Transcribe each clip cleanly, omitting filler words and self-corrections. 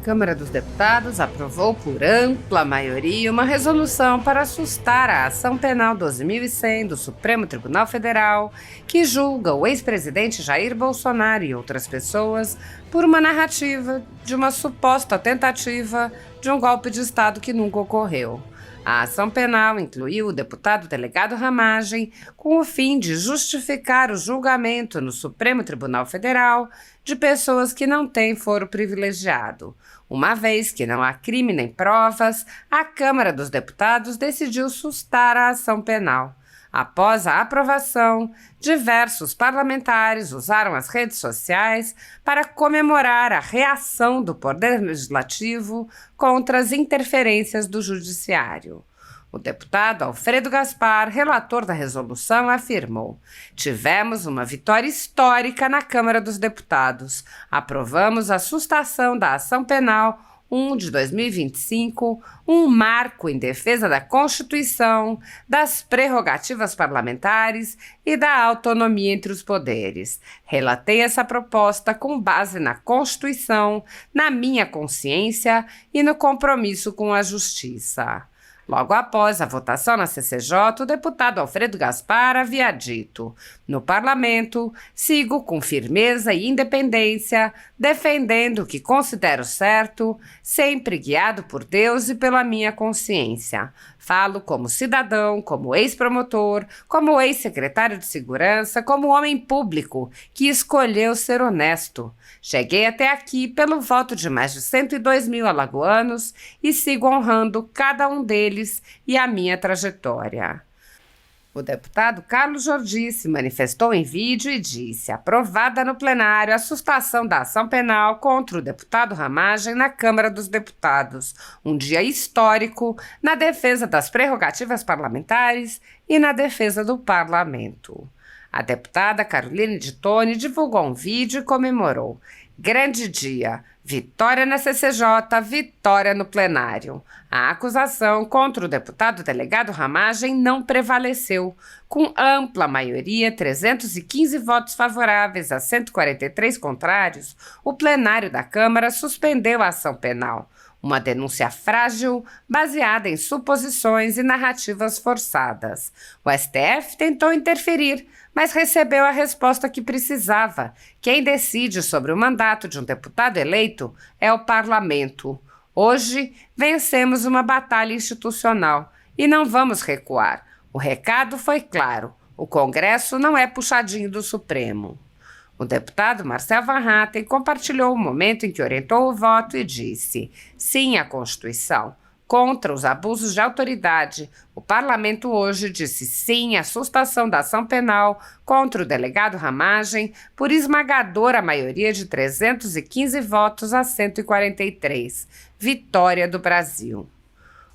Câmara dos Deputados aprovou por ampla maioria uma resolução para sustar a ação penal 2100 do Supremo Tribunal Federal, que julga o ex-presidente Jair Bolsonaro e outras pessoas por uma narrativa de uma suposta tentativa de um golpe de Estado que nunca ocorreu. A ação penal incluiu o deputado delegado Ramagem com o fim de justificar o julgamento no Supremo Tribunal Federal de pessoas que não têm foro privilegiado. Uma vez que não há crime nem provas, a Câmara dos Deputados decidiu sustar a ação penal. Após a aprovação, diversos parlamentares usaram as redes sociais para comemorar a reação do Poder Legislativo contra as interferências do Judiciário. O deputado Alfredo Gaspar, relator da resolução, afirmou: "Tivemos uma vitória histórica na Câmara dos Deputados. Aprovamos a sustação da ação penal 1 de 2025, um marco em defesa da Constituição, das prerrogativas parlamentares e da autonomia entre os poderes. Relatei essa proposta com base na Constituição, na minha consciência e no compromisso com a justiça." Logo após a votação na CCJ, o deputado Alfredo Gaspar havia dito: "No parlamento, sigo com firmeza e independência, defendendo o que considero certo, sempre guiado por Deus e pela minha consciência. Falo como cidadão, como ex-promotor, como ex-secretário de segurança, como homem público que escolheu ser honesto. Cheguei até aqui pelo voto de mais de 102 mil alagoanos e sigo honrando cada um deles e a minha trajetória." O deputado Carlos Jordi se manifestou em vídeo e disse: "Aprovada no plenário a sustação da ação penal contra o deputado Ramagem na Câmara dos Deputados. Um dia histórico na defesa das prerrogativas parlamentares e na defesa do parlamento." A deputada Caroline de Tone divulgou um vídeo e comemorou: "Grande dia, vitória na CCJ, vitória no plenário. A acusação contra o deputado delegado Ramagem não prevaleceu. Com ampla maioria, 315 votos favoráveis a 143 contrários, o plenário da Câmara suspendeu a ação penal. Uma denúncia frágil, baseada em suposições e narrativas forçadas. O STF tentou interferir, mas recebeu a resposta que precisava. Quem decide sobre o mandato de um deputado eleito é o parlamento. Hoje, vencemos uma batalha institucional e não vamos recuar. O recado foi claro: o Congresso não é puxadinho do Supremo." O deputado Marcel Van Hatten compartilhou o momento em que orientou o voto e disse: "Sim à Constituição. Contra os abusos de autoridade, o parlamento hoje disse sim à sustação da ação penal contra o delegado Ramagem por esmagadora maioria de 315 votos a 143. Vitória do Brasil."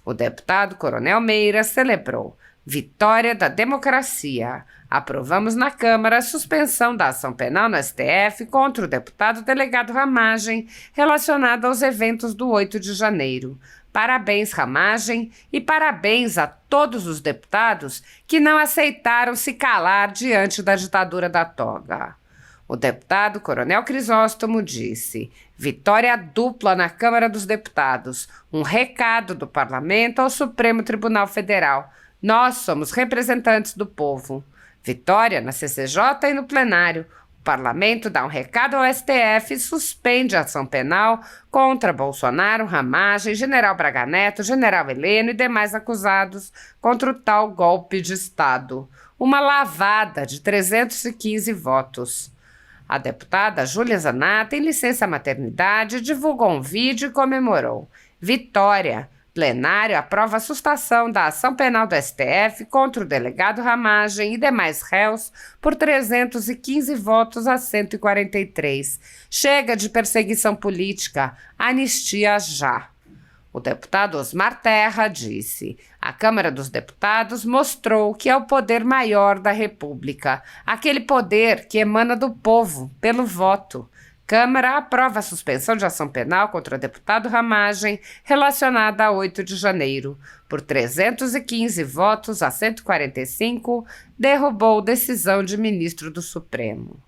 O deputado Coronel Meira celebrou: "Vitória da democracia. Aprovamos na Câmara a suspensão da ação penal no STF contra o deputado delegado Ramagem relacionada aos eventos do 8 de janeiro. Parabéns, Ramagem, e parabéns a todos os deputados que não aceitaram se calar diante da ditadura da toga." O deputado Coronel Crisóstomo disse: "Vitória dupla na Câmara dos Deputados. Um recado do Parlamento ao Supremo Tribunal Federal. Nós somos representantes do povo. Vitória na CCJ e no plenário. O parlamento dá um recado ao STF e suspende a ação penal contra Bolsonaro, Ramagem, General Braga Neto, General Heleno e demais acusados contra o tal golpe de Estado. Uma lavada de 315 votos." A deputada Júlia Zanata, em licença maternidade, divulgou um vídeo e comemorou: "Vitória! Plenário aprova a sustação da ação penal do STF contra o delegado Ramagem e demais réus por 315 votos a 143. Chega de perseguição política, anistia já." O deputado Osmar Terra disse: "A Câmara dos Deputados mostrou que é o poder maior da República, aquele poder que emana do povo, pelo voto. Câmara aprova a suspensão de ação penal contra o deputado Ramagem relacionada a 8 de janeiro. Por 315 votos a 145, derrubou decisão de ministro do Supremo."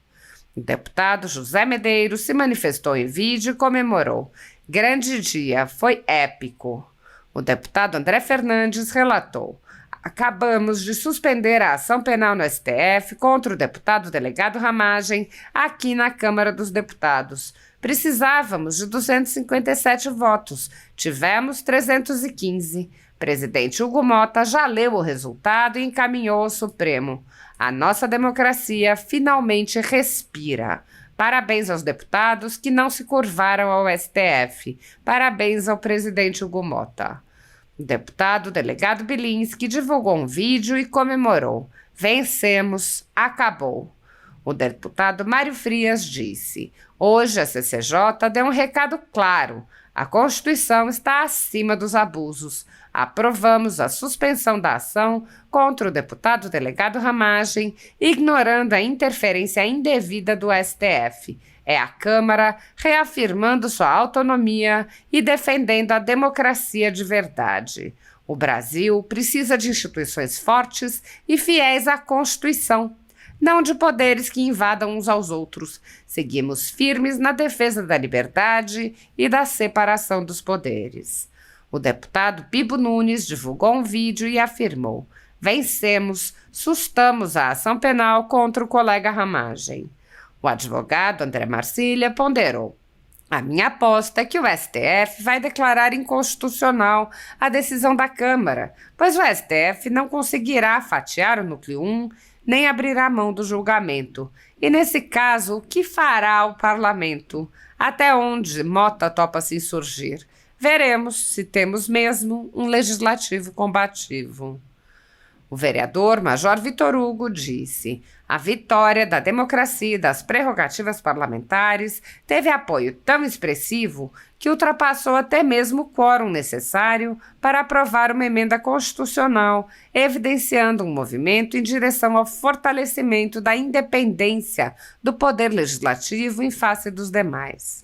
O deputado José Medeiros se manifestou em vídeo e comemorou: Grande dia, foi épico. O deputado André Fernandes relatou: acabamos de suspender a ação penal no STF contra o deputado delegado Ramagem aqui na Câmara dos Deputados. Precisávamos de 257 votos, tivemos 315. Presidente Hugo Motta já leu o resultado e encaminhou ao Supremo. A nossa democracia finalmente respira. Parabéns aos deputados que não se curvaram ao STF. Parabéns ao presidente Hugo Motta. O deputado delegado Bilinski divulgou um vídeo e comemorou. Vencemos, acabou. O deputado Mário Frias disse: hoje a CCJ deu um recado claro. A Constituição está acima dos abusos. Aprovamos a suspensão da ação contra o deputado delegado Ramagem, ignorando a interferência indevida do STF. É a Câmara reafirmando sua autonomia e defendendo a democracia de verdade. O Brasil precisa de instituições fortes e fiéis à Constituição, não de poderes que invadam uns aos outros. Seguimos firmes na defesa da liberdade e da separação dos poderes. O deputado Bibo Nunes divulgou um vídeo e afirmou: vencemos, sustamos a ação penal contra o colega Ramagem. O advogado André Marcília ponderou: a minha aposta é que o STF vai declarar inconstitucional a decisão da Câmara, pois o STF não conseguirá fatiar o núcleo 1 nem abrirá mão do julgamento. E nesse caso, o que fará o parlamento? Até onde Motta topa se insurgir? Veremos se temos mesmo um legislativo combativo. O vereador Major Vitor Hugo disse: a vitória da democracia e das prerrogativas parlamentares teve apoio tão expressivo que ultrapassou até mesmo o quórum necessário para aprovar uma emenda constitucional, evidenciando um movimento em direção ao fortalecimento da independência do poder legislativo em face dos demais.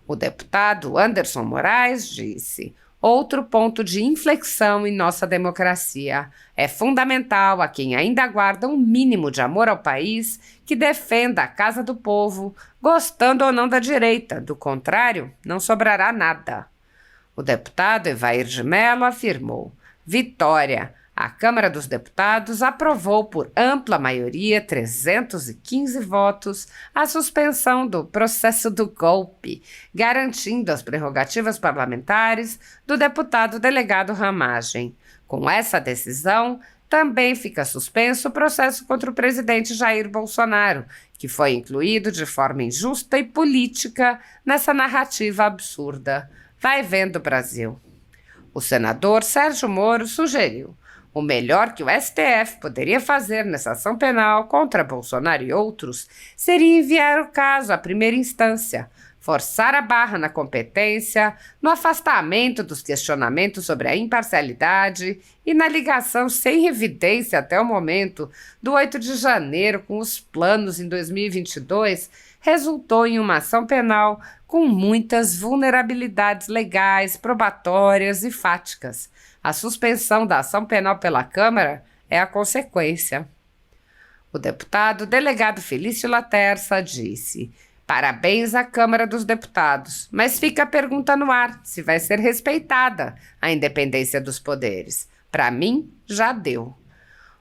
O deputado Anderson Moraes disse: outro ponto de inflexão em nossa democracia. É fundamental a quem ainda guarda um mínimo de amor ao país que defenda a casa do povo, gostando ou não da direita. Do contrário, não sobrará nada. O deputado Evair de Mello afirmou: vitória! A Câmara dos Deputados aprovou por ampla maioria, 315 votos, a suspensão do processo do golpe, garantindo as prerrogativas parlamentares do deputado delegado Ramagem. Com essa decisão, também fica suspenso o processo contra o presidente Jair Bolsonaro, que foi incluído de forma injusta e política nessa narrativa absurda. Vai vendo, Brasil. O senador Sérgio Moro sugeriu: o melhor que o STF poderia fazer nessa ação penal contra Bolsonaro e outros seria enviar o caso à primeira instância, forçar a barra na competência, no afastamento dos questionamentos sobre a imparcialidade e na ligação sem evidência até o momento do 8 de janeiro com os planos em 2022, resultou em uma ação penal com muitas vulnerabilidades legais, probatórias e fáticas. A suspensão da ação penal pela Câmara é a consequência. O deputado delegado Felício Laterça disse: parabéns à Câmara dos Deputados, mas fica a pergunta no ar se vai ser respeitada a independência dos poderes. Para mim, já deu.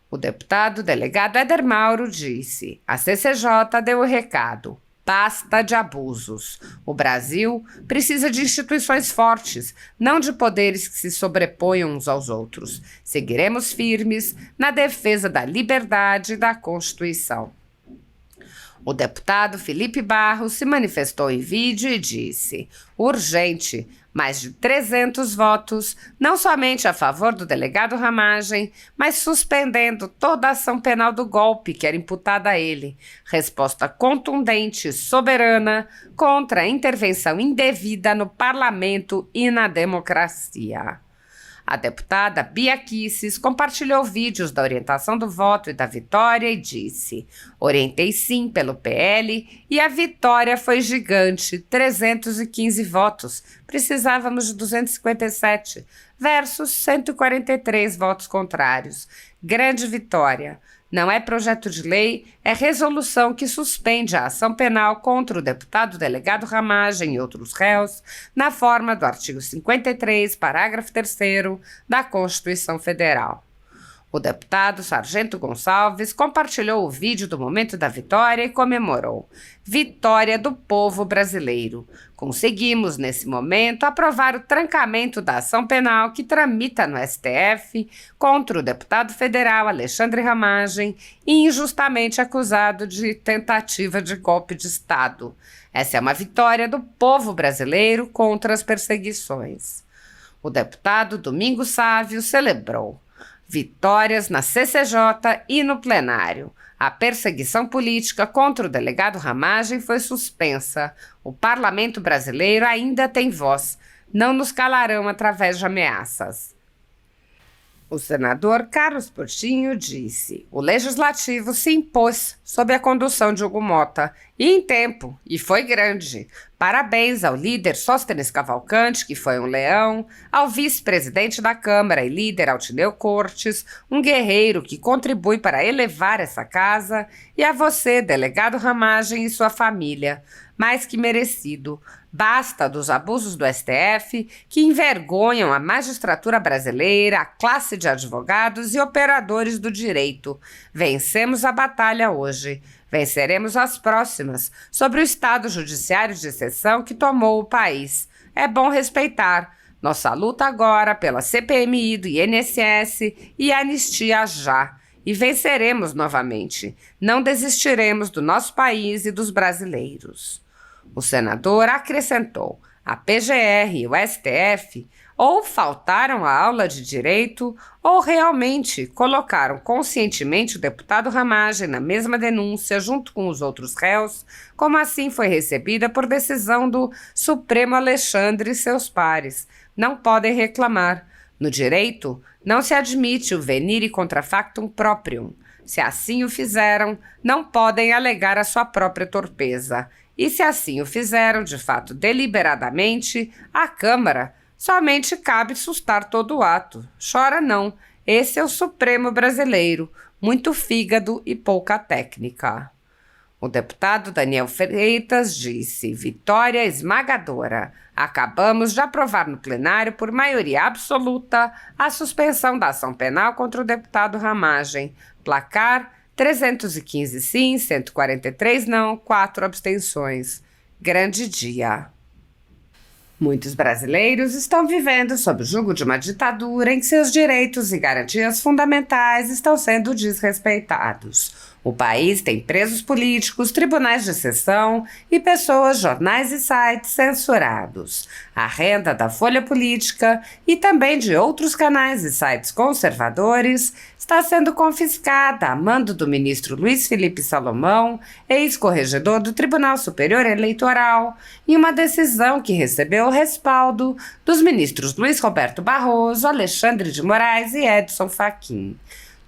O deputado delegado Éder Mauro disse: a CCJ deu o recado. Basta de abusos. O Brasil precisa de instituições fortes, não de poderes que se sobreponham uns aos outros. Seguiremos firmes na defesa da liberdade e da Constituição. O deputado Felipe Barros se manifestou em vídeo e disse: urgente, mais de 300 votos, não somente a favor do delegado Ramagem, mas suspendendo toda a ação penal do golpe que era imputada a ele. Resposta contundente e soberana contra a intervenção indevida no parlamento e na democracia. A deputada Bia Kicis compartilhou vídeos da orientação do voto e da vitória e disse: orientei sim pelo PL e a vitória foi gigante, 315 votos. Precisávamos de 257 versus 143 votos contrários. Grande vitória. Não é projeto de lei, é resolução que suspende a ação penal contra o deputado delegado Ramagem e outros réus, na forma do artigo 53, parágrafo 3º da Constituição Federal. O deputado Sargento Gonçalves compartilhou o vídeo do momento da vitória e comemorou: vitória do povo brasileiro. Conseguimos, nesse momento, aprovar o trancamento da ação penal que tramita no STF contra o deputado federal Alexandre Ramagem, injustamente acusado de tentativa de golpe de Estado. Essa é uma vitória do povo brasileiro contra as perseguições. O deputado Domingos Sávio celebrou vitórias na CCJ e no plenário. A perseguição política contra o delegado Ramagem foi suspensa. O parlamento brasileiro ainda tem voz. Não nos calarão através de ameaças. O senador Carlos Portinho disse: o legislativo se impôs sob a condução de Hugo Mota, e em tempo, e foi grande. Parabéns ao líder Sóstenes Cavalcante, que foi um leão, ao vice-presidente da Câmara e líder Altineu Cortes, um guerreiro que contribui para elevar essa casa, e a você, delegado Ramagem e sua família. Mais que merecido. Basta dos abusos do STF que envergonham a magistratura brasileira, a classe de advogados e operadores do direito. Vencemos a batalha hoje. Venceremos as próximas sobre o Estado Judiciário de exceção que tomou o país. É bom respeitar. Nossa luta agora pela CPMI do INSS e anistia já. E venceremos novamente. Não desistiremos do nosso país e dos brasileiros. O senador acrescentou: a PGR e o STF ou faltaram à aula de direito ou realmente colocaram conscientemente o deputado Ramagem na mesma denúncia junto com os outros réus, como assim foi recebida por decisão do Supremo Alexandre e seus pares. Não podem reclamar. No direito, não se admite o venire contra factum proprium. Se assim o fizeram, não podem alegar a sua própria torpeza. E se assim o fizeram, de fato, deliberadamente, à Câmara somente cabe sustar todo o ato. Chora não, esse é o Supremo brasileiro, muito fígado e pouca técnica. O deputado Daniel Freitas disse: vitória esmagadora. Acabamos de aprovar no plenário, por maioria absoluta, a suspensão da ação penal contra o deputado Ramagem. Placar: 315 sim, 143 não, 4 abstenções. Grande dia. Muitos brasileiros estão vivendo sob o jugo de uma ditadura em que seus direitos e garantias fundamentais estão sendo desrespeitados. O país tem presos políticos, tribunais de exceção e pessoas, jornais e sites censurados. A renda da Folha Política e também de outros canais e sites conservadores está sendo confiscada a mando do ministro Luiz Felipe Salomão, ex-corregedor do Tribunal Superior Eleitoral, em uma decisão que recebeu o respaldo dos ministros Luiz Roberto Barroso, Alexandre de Moraes e Edson Fachin.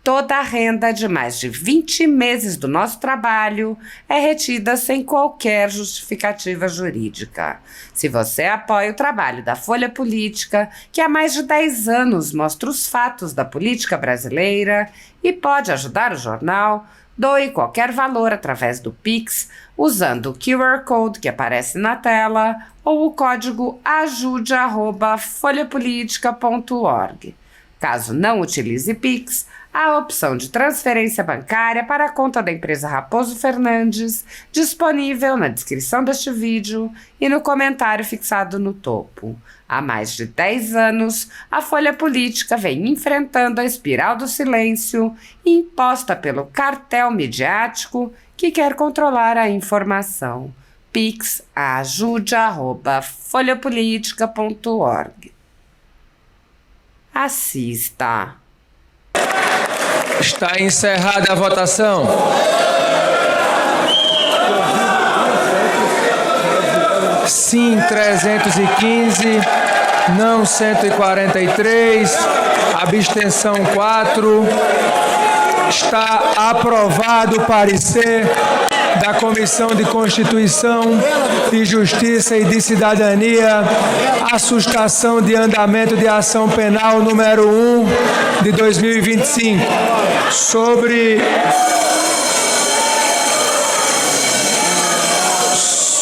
Toda a renda de mais de 20 meses do nosso trabalho é retida sem qualquer justificativa jurídica. Se você apoia o trabalho da Folha Política, que há mais de 10 anos mostra os fatos da política brasileira e pode ajudar o jornal, doe qualquer valor através do Pix, usando o QR Code que aparece na tela ou o código ajude@folhapolitica.org. Caso não utilize Pix, há a opção de transferência bancária para a conta da empresa Raposo Fernandes, disponível na descrição deste vídeo e no comentário fixado no topo. Há mais de 10 anos, a Folha Política vem enfrentando a espiral do silêncio imposta pelo cartel midiático que quer controlar a informação. Pix ajude@folhapolitica.org. Assista. Está encerrada a votação. Sim, 315, não 143, abstenção 4. Está aprovado o parecer da Comissão de Constituição e Justiça e de Cidadania, a sustação de andamento de ação penal número 1 de 2025, sobre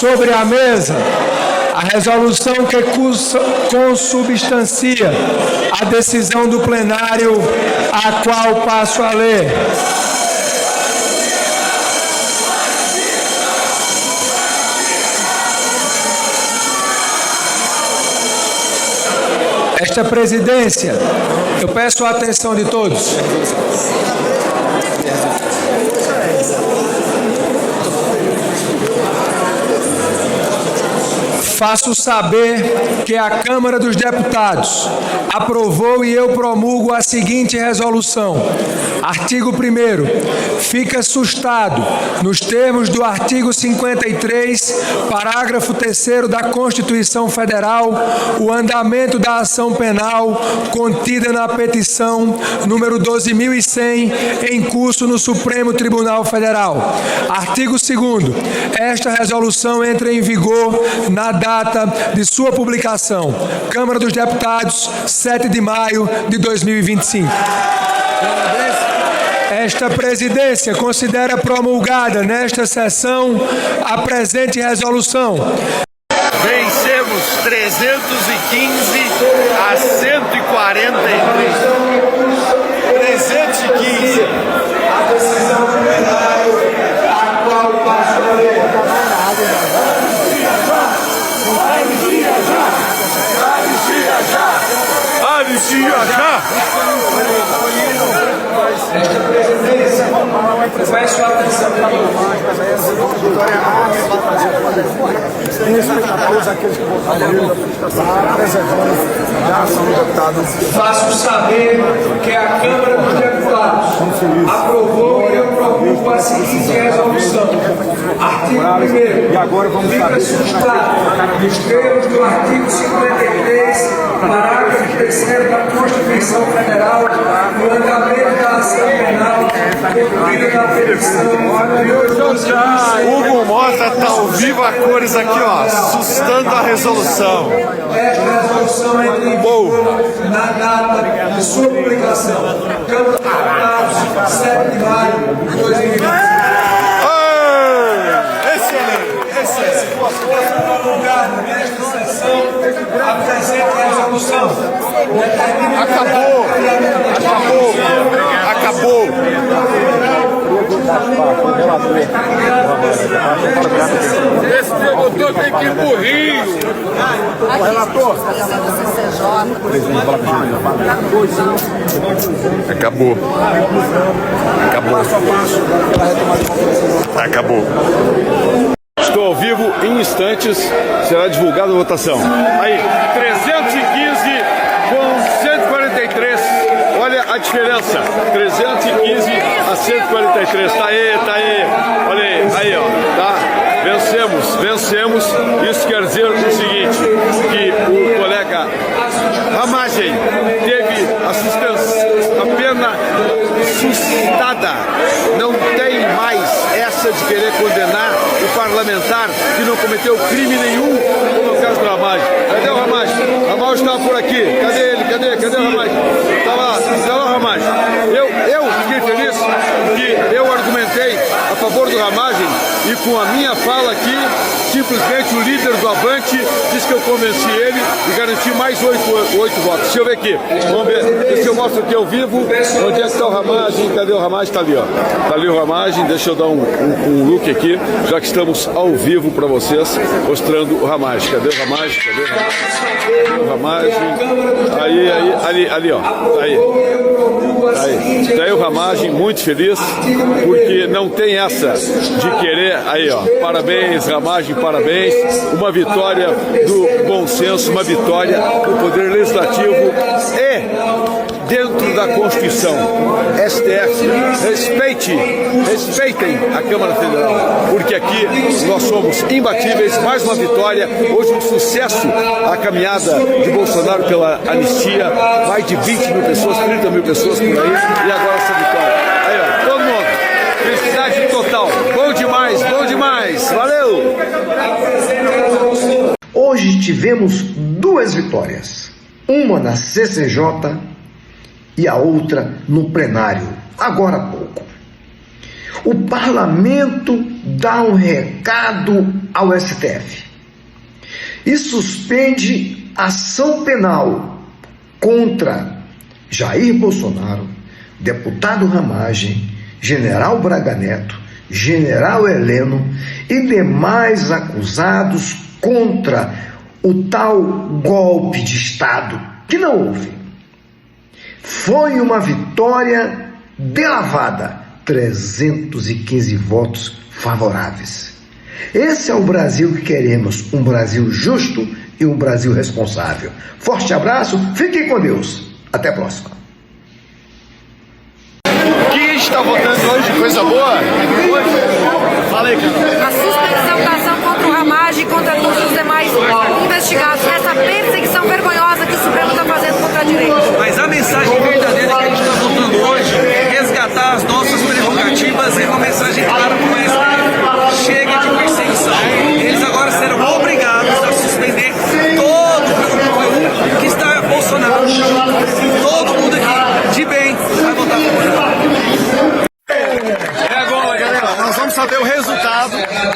sobre a mesa a resolução que consubstancia a decisão do plenário, a qual passo a ler. Esta presidência, eu peço a atenção de todos. Faço saber que a Câmara dos Deputados aprovou e eu promulgo a seguinte resolução. Artigo 1º. Fica sustado, nos termos do artigo 53, parágrafo 3º da Constituição Federal, o andamento da ação penal contida na petição número 12.100, em curso no Supremo Tribunal Federal. Artigo 2º. Esta resolução entra em vigor na data de sua publicação. Câmara dos Deputados, 7 de maio de 2025. Esta presidência considera promulgada nesta sessão a presente resolução. Vencemos 315 a 143. 315. A decisão do plenário, a qual passo a ler. Esta presidência, peço atenção para faço saber que a Câmara dos Deputados aprovou e eu promulgo a seguinte resolução. Artigo 1º. Fica sustado, nos termos do artigo 53, parágrafo 3º da Constituição Federal, o andamento da ação penal concluída na petição. Hugo Mota está ao vivo a cores aqui, ó, sustando a resolução. Esta resolução entra em vigor na data de sua publicação. Câmara dos Deputados, 7 de maio de 2025. Excelente. Promulgada nesta sessão a presente resolução. Acabou. Esse doutor tem que ir pro Rio. O relator. Acabou. Estou ao vivo, em instantes será divulgada a votação. Aí, 315 com 143. Olha a diferença, 315 a 143. Tá aí. Olha aí, ó, tá? Vencemos. Isso quer dizer o seguinte, que o colega Ramagem teve a pena suscitada. Não tem mais essa de querer condenar o parlamentar que não cometeu crime nenhum, como no caso do Ramagem. Cadê o Ramagem? O Ramagem estava por aqui. Cadê ele? Cadê o Ramagem? Tá lá o Ramagem. Eu fiquei feliz porque eu argumentei a favor do Ramagem e com a minha fala aqui, simplesmente o líder do Avante disse que eu convenci ele e garanti mais 8 votos. Deixa eu ver aqui. Vamos ver se eu mostro aqui ao vivo. Onde é que está o Ramagem? Cadê o Ramagem? Está ali, ó. Está ali o Ramagem. Deixa eu dar um look aqui, já que estamos ao vivo para vocês, mostrando o Ramagem. Cadê o Ramagem? Cadê o Ramagem? Ali, ó. Tá aí o Ramagem, muito feliz, porque não tem essa de querer, aí ó, parabéns Ramagem, parabéns, uma vitória do bom senso, uma vitória do Poder Legislativo e dentro da Constituição. STF, respeitem a Câmara Federal, porque aqui nós somos imbatíveis, mais uma vitória, hoje um sucesso a caminhada de Bolsonaro pela anistia, mais de 20 mil pessoas, 30 mil pessoas por aí, e agora essa vitória. Aí ó, todo mundo, felicidade total, bom demais, valeu! Hoje tivemos duas vitórias, uma na CCJ e a outra no plenário, agora há pouco. O parlamento dá um recado ao STF e suspende ação penal contra Jair Bolsonaro, deputado Ramagem, general Braga Neto, general Heleno e demais acusados contra o tal golpe de Estado, que não houve. Foi uma vitória delavada, 315 votos favoráveis. Esse é o Brasil que queremos, um Brasil justo e um Brasil responsável. Forte abraço, fiquem com Deus. Até a próxima. Quem está votando hoje? Coisa boa? Fala aí, cara. A suspensão da ação contra o Ramagem e contra todos os demais investigados nessa perseguição vergonhosa que o Supremo está fazendo contra a direita. Mas a mensagem verdadeira que a gente está votando hoje é resgatar as nossas prerrogativas e uma mensagem clara para o STF. Chega de perseguição. Eles agora serão obrigados a suspender todo o que está a Bolsonaro. Todo mundo aqui, de bem, vai votar por ele. É agora, galera. Nós vamos saber o resultado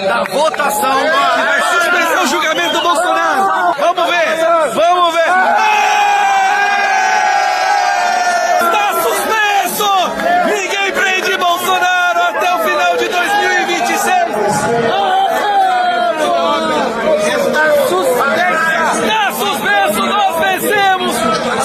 da votação que vai suspender o julgamento do Bolsonaro. Vamos ver. Vamos ver. Está suspenso! Ninguém prende Bolsonaro até o final de 2026. Está suspenso! Nós vencemos!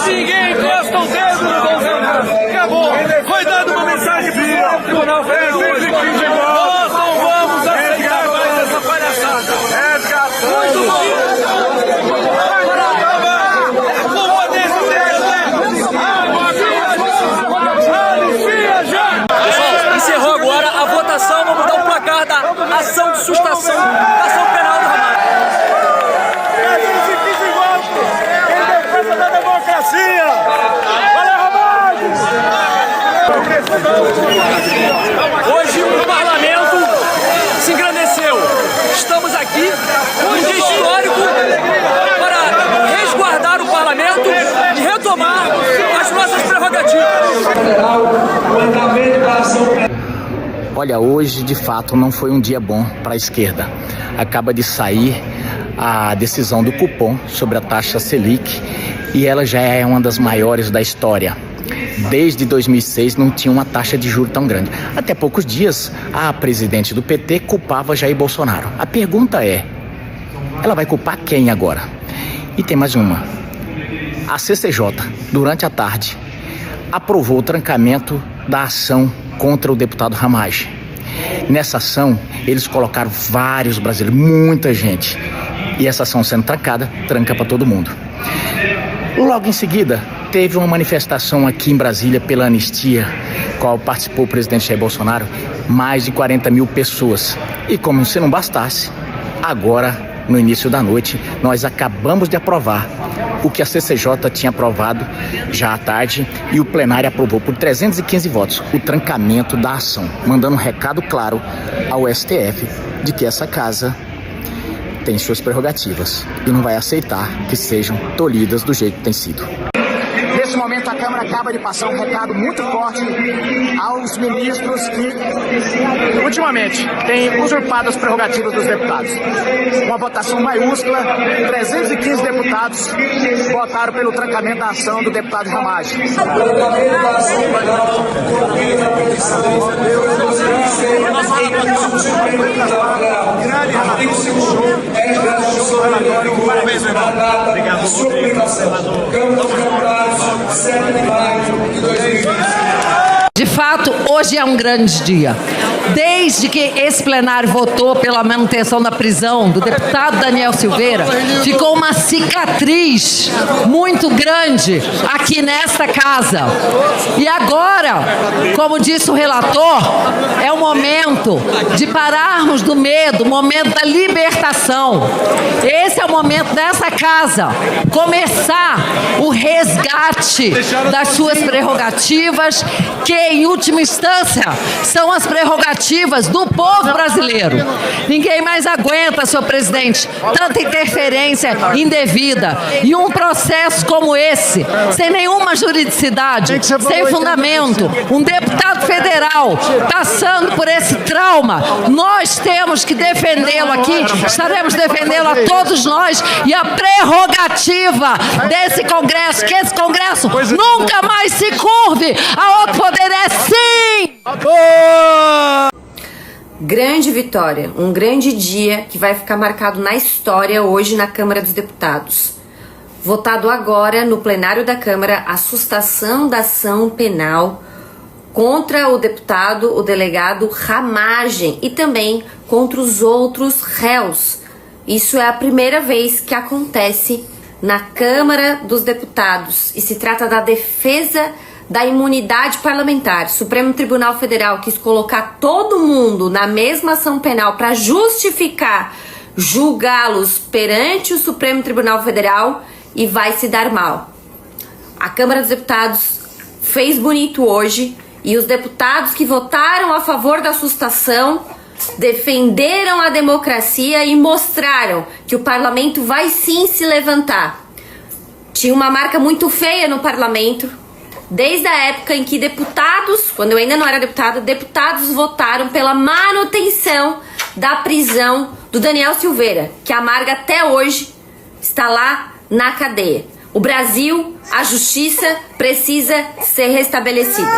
Ninguém encosta o dedo no Bolsonaro. Acabou! Foi dada uma mensagem para o Tribunal Federal hoje. Nós não vamos aceitar mais essa palhaçada. Muito bom! Pessoal, encerrou agora a votação. Vamos dar o placar da ação de sustação da ação penal do Ramagem. 315 votos em defesa da democracia! Valeu, Ramagem! Hoje o parlamento se engrandeceu. Estamos aqui num dia histórico para resguardar o parlamento e retomar as nossas prerrogativas. Olha, hoje de fato não foi um dia bom para a esquerda. Acaba de sair a decisão do cupom sobre a taxa Selic e ela já é uma das maiores da história. Desde 2006 não tinha uma taxa de juros tão grande. Até poucos dias, a presidente do PT culpava Jair Bolsonaro. A pergunta é, ela vai culpar quem agora? E tem mais uma. A CCJ, durante a tarde, aprovou o trancamento da ação contra o deputado Ramagem. Nessa ação, eles colocaram vários brasileiros, muita gente. E essa ação sendo trancada, tranca para todo mundo. Logo em seguida, teve uma manifestação aqui em Brasília pela anistia, qual participou o presidente Jair Bolsonaro, mais de 40 mil pessoas. E como se não bastasse, agora, no início da noite, nós acabamos de aprovar o que a CCJ tinha aprovado já à tarde e o plenário aprovou por 315 votos o trancamento da ação, mandando um recado claro ao STF de que essa casa tem suas prerrogativas e não vai aceitar que sejam tolhidas do jeito que tem sido. Nesse momento, a Câmara acaba de passar um recado muito forte aos ministros que, ultimamente, têm usurpado as prerrogativas dos deputados. Uma votação maiúscula, 315 deputados votaram pelo trancamento da ação do deputado Ramagem. De fato, hoje é um grande dia. Desde que esse plenário votou pela manutenção da prisão do deputado Daniel Silveira, ficou uma cicatriz muito grande aqui nesta casa. E agora, como disse o relator, é o momento de pararmos do medo, o momento da libertação. Esse é o momento dessa casa começar o resgate das suas prerrogativas, que em última instância são as prerrogativas prerrogativas do povo brasileiro. Ninguém mais aguenta, senhor presidente, tanta interferência indevida e um processo como esse, sem nenhuma juridicidade, sem fundamento, um deputado federal passando por esse trauma. Nós temos que defendê-lo aqui, estaremos defendendo a todos nós e a prerrogativa desse Congresso, que esse Congresso nunca mais se curve a outro poder, é sim! Grande vitória, um grande dia que vai ficar marcado na história hoje na Câmara dos Deputados. Votado agora no plenário da Câmara a sustação da ação penal contra o deputado, o delegado Ramagem, e também contra os outros réus. Isso é a primeira vez que acontece na Câmara dos Deputados e se trata da defesa da imunidade parlamentar. O Supremo Tribunal Federal quis colocar todo mundo na mesma ação penal para justificar julgá-los perante o Supremo Tribunal Federal e vai se dar mal. A Câmara dos Deputados fez bonito hoje e os deputados que votaram a favor da sustação defenderam a democracia e mostraram que o parlamento vai sim se levantar. Tinha uma marca muito feia no parlamento, desde a época em que deputados, quando eu ainda não era deputada, deputados votaram pela manutenção da prisão do Daniel Silveira, que amarga até hoje está lá na cadeia. O Brasil, a justiça precisa ser restabelecida.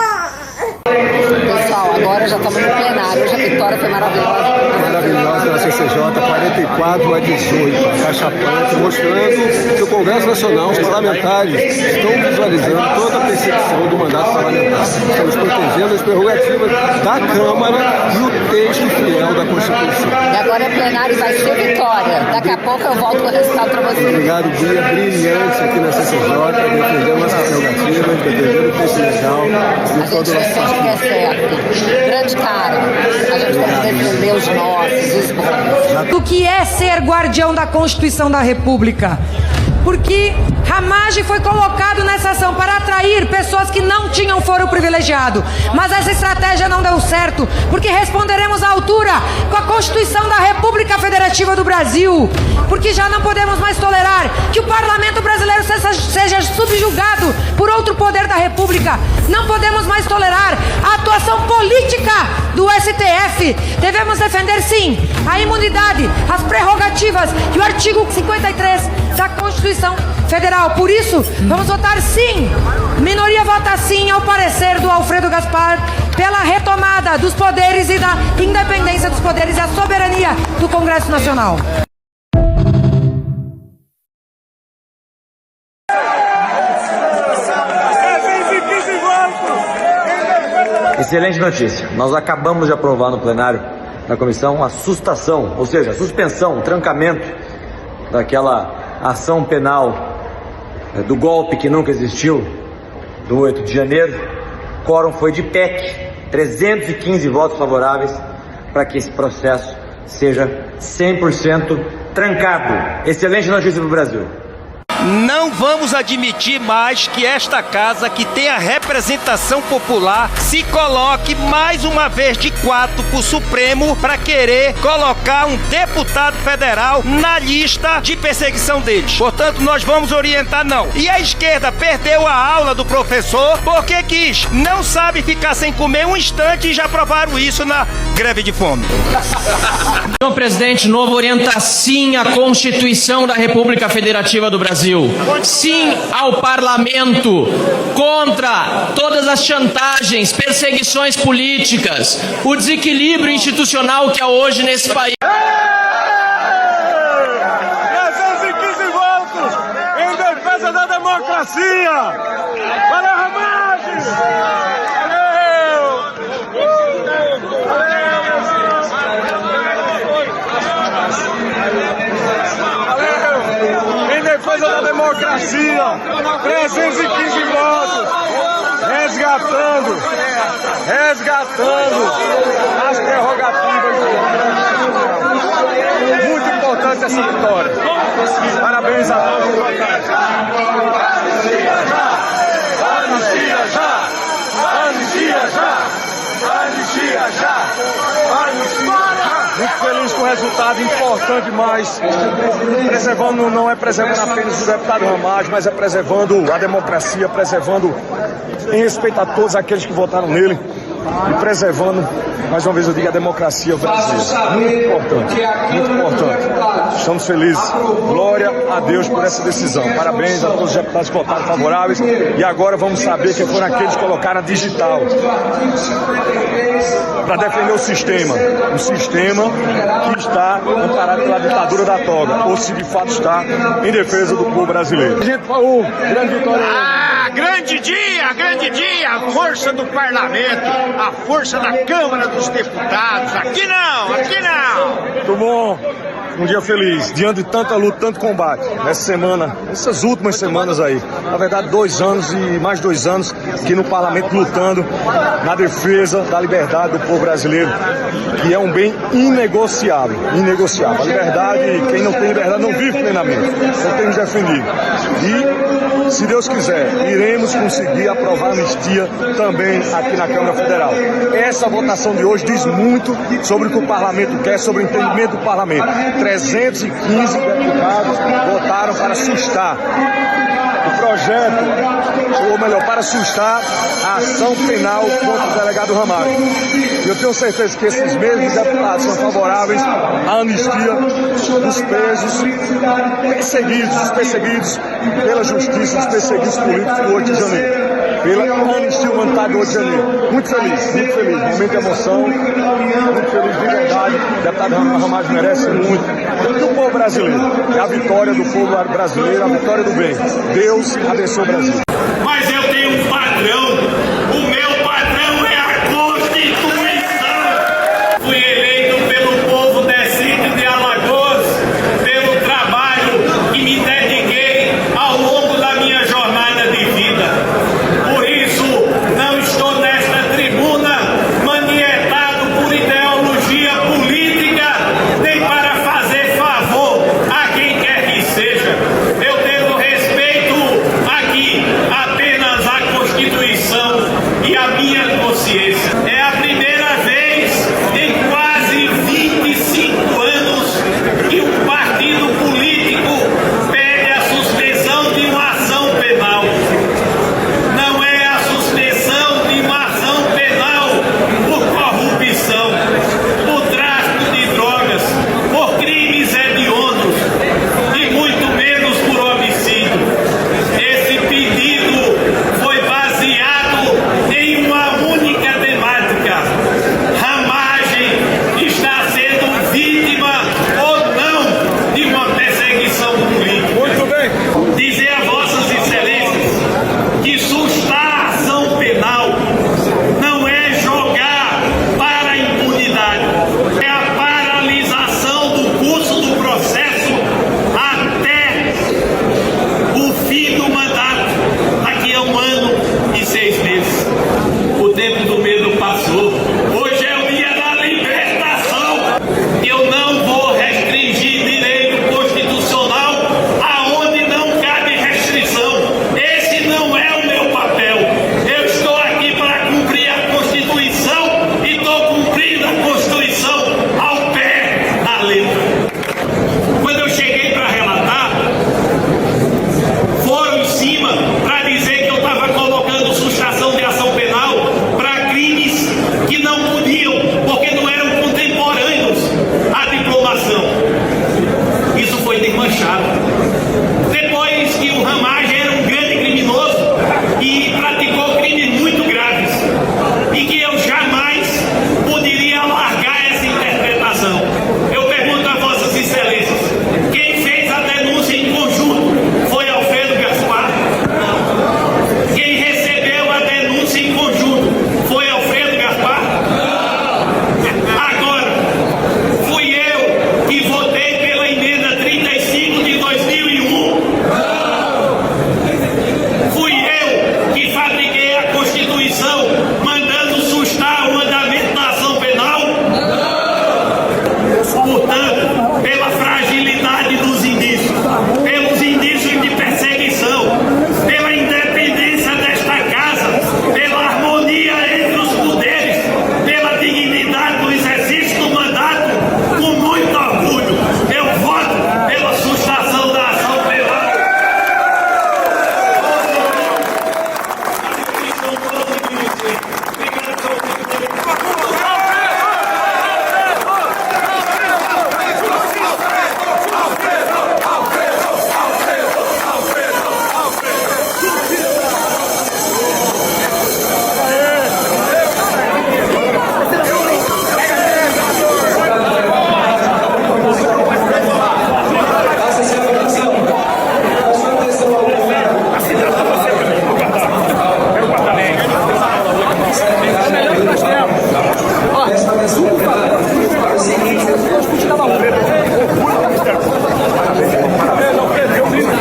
Pessoal, agora já estamos no plenário. Hoje a vitória foi maravilhosa. Maravilhosa na CCJ, 44 a 18, caixa preta, mostrando que o Congresso Nacional, os parlamentares, estão visualizando toda a perseguição do mandato parlamentar. Estamos protegendo as prerrogativas da Câmara e o texto fiel da Constituição. E agora é plenário e vai ser vitória. Daqui a pouco eu volto com o resultado para vocês. Obrigado, dia brilhante aqui na CCJ, defendendo nossas prerrogativas, defendendo o texto legal e todo o nosso que é certo. Grande cara. A gente tem que defender os nossos, os bons. O que é ser guardião da Constituição da República? Porque Ramagem foi colocado nessa ação para atrair pessoas que não tinham foro privilegiado. Mas essa estratégia não deu certo, porque responderemos à altura com a Constituição da República Federativa do Brasil. Porque já não podemos mais tolerar que o parlamento brasileiro seja subjugado por outro poder da República. Não podemos mais tolerar a atuação política do STF. Devemos defender, sim, a imunidade, as prerrogativas e o artigo 53 da Constituição Federal. Por isso, vamos votar sim. Minoria vota sim ao parecer do Alfredo Gaspar pela retomada dos poderes e da independência dos poderes e a soberania do Congresso Nacional. Excelente notícia. Nós acabamos de aprovar no plenário da comissão a sustação, ou seja, a suspensão, o trancamento daquela ação penal do golpe que nunca existiu, do 8 de janeiro. O quórum foi de PEC, 315 votos favoráveis para que esse processo seja 100% trancado. Excelente notícia para o Brasil. Não vamos admitir mais que esta casa, que tem a representação popular, se coloque mais uma vez de quatro para o Supremo para querer colocar um deputado federal na lista de perseguição deles. Portanto, nós vamos orientar não. E a esquerda perdeu a aula do professor porque quis. Não sabe ficar sem comer um instante e já provaram isso na greve de fome. Senhor presidente, novo orienta sim à Constituição da República Federativa do Brasil. Sim ao parlamento, contra todas as chantagens, perseguições políticas, o desequilíbrio institucional que há hoje nesse país. 315 votos em defesa da democracia. Para Ramagem! Em defesa da democracia, 315 votos, resgatando as prerrogativas do Congresso. Muito importante essa vitória. Parabéns a todos os votantes. Anistia já! Anistia já! Anistia Muito feliz com o resultado, importante demais. Preservando, não é preservando apenas o deputado Ramagem, mas é preservando a democracia, preservando em respeito a todos aqueles que votaram nele e preservando, mais uma vez eu digo, a democracia brasileira. Muito importante, muito importante. Estamos felizes. Glória a Deus por essa decisão. Parabéns a todos os deputados que votaram favoráveis. E agora vamos saber quem foram aqueles que colocaram a digital para defender o sistema que está amparado pela ditadura da toga, ou se de fato está em defesa do povo brasileiro. A gente falou, grande vitória. Grande dia, a força do parlamento, a força da Câmara dos Deputados. Aqui não. Muito bom. Um dia feliz, diante de tanta luta, tanto combate. Essas últimas semanas aí, na verdade 2 anos e mais 2 anos aqui no parlamento lutando na defesa da liberdade do povo brasileiro, que é um bem inegociável. A liberdade, quem não tem liberdade não vive plenamente. Então temos defendido. E, se Deus quiser, iremos conseguir aprovar a anistia também aqui na Câmara Federal. Essa votação de hoje diz muito sobre o que o parlamento quer, sobre o entendimento do parlamento. 315 deputados votaram para sustar o projeto, ou melhor, para sustar a ação penal contra o delegado Ramagem. E eu tenho certeza que esses mesmos deputados são favoráveis à anistia dos presos perseguidos pela justiça, os perseguidos políticos do 8 de janeiro. Pela anistia humanitária do 8 de janeiro. Muito feliz. Momento de emoção, muito feliz de verdade. O deputado Ramagem merece muito. E o povo brasileiro, é a vitória do povo brasileiro, a vitória do bem. Deus abençoe o Brasil. Mas eu tenho um padrão